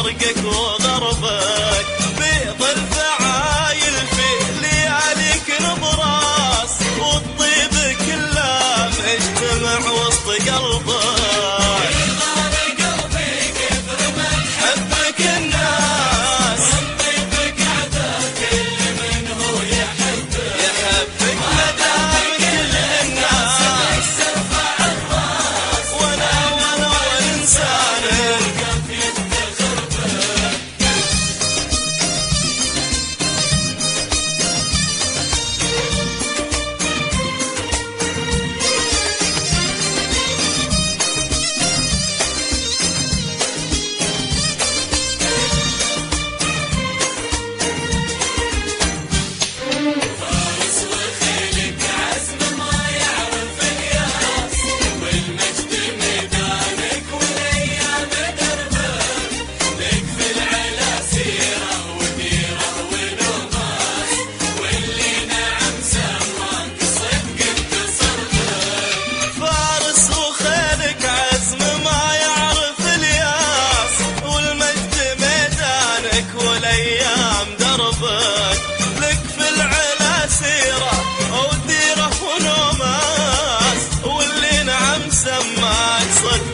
شرقك وغربك، بيض الفعايل في لياليك نبراس، والطيب كله مجتمع وسط قلبك.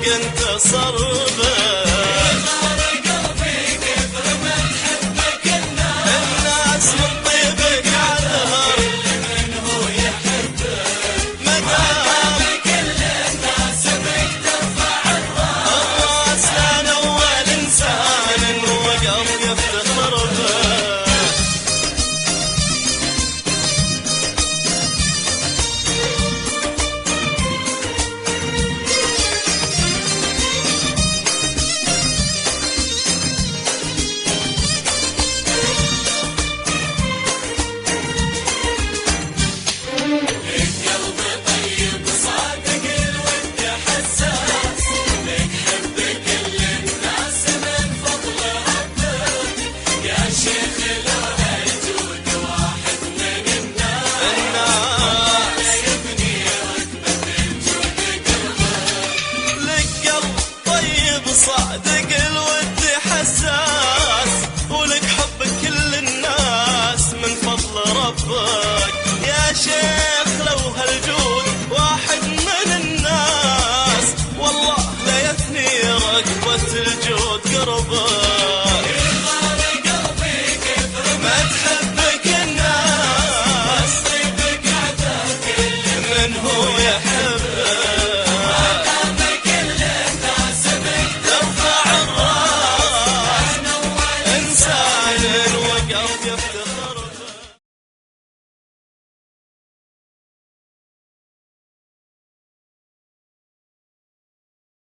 انت صربه قلبي كثر ما تحبك الناس من طيبك عذر من هو يحبك مدام كل الناس بك ترفع الراس لان اول انسان وقف يفتخر به. صادق الود حساس ولك حب كل الناس من فضل ربك يا شيخ، لو هالجود واحد من الناس والله لا يثني رقبة الجود قربك. قلبي كثر ما تحبك الناس طيبك عذاك من هو يحبك انسان وقف يفتخر